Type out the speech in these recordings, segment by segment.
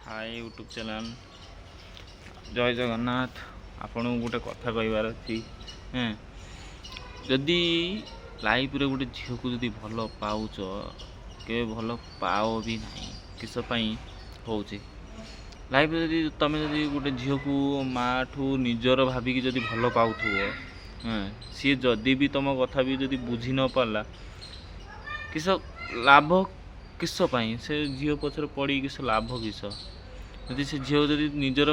Hi YouTube channel जय जगन्नाथ। आपण गोटे कथा कहबार अच्छी जदि लाइफ रे गोटे झील को जदि भल पाउच के भल पाओ भी ना किसपाई हो लाइफ जदि तुम जदि गोटे झील को माँ ठू निजर भाविकी जदि भल पाउथो सी जदि भी तुम कथा भी जदि बुझी न पाला किस लाभ किसपाई से झील पछर पड़ी किस लाभ किस जदि से झील जदि निजर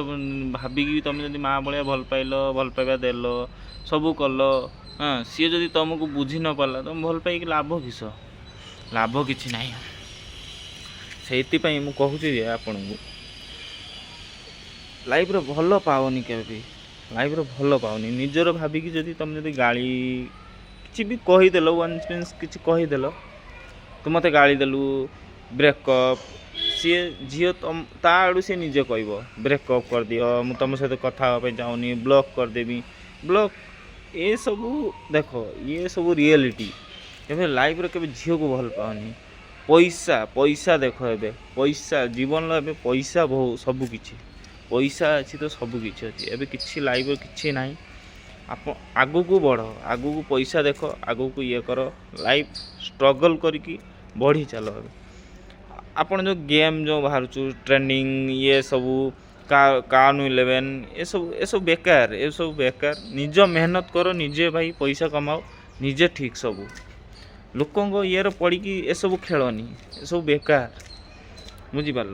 भाविकी तुम जदि माँ भाया भल पाइल भल पाइबा देल सबू कल सी जदि तुमको बुझी न पाला तुम भल पाई लाभ किस लाभ किसी ना से मुझे आपण को लाइफ रे भल पाओनी के लाइफ रे भल पाओनी निजर भाविकी जदि तुम जदि गाली किसी भी कहीदेल वन मीन्स किसी कहीदेल तू मत गाली देलु ब्रेकअप सी झील तुम ता आड़ू सी निजे कह ब्रेकअप कर दियो मु तुम सहित कथा चाहूनी ब्लॉक करदेवी ब्लॉक ये सब देख ये सब रियलिटी के लाइफ रे के झील को भल पाओनी पैसा पैसा देख ए पैसा जीवन ए पैसा बहुत सबकि पैसा अच्छी तो सबकि अच्छी एवं किसी लाइफ किसी ना आप आगू को बढ़ आगू को पैसा देख आगू को ये कर लाइफ स्ट्रगल करके बढ़ी चल आपन जो गेम जो बाहर ट्रेंडिंग ये सब कान 11 ये सब बेकार निज मेहनत करो निजे भाई पैसा कमाओ निजे ठीक सब लोक ये पड़ी ये सब खेलनी ये सब बेकार बुझीपार।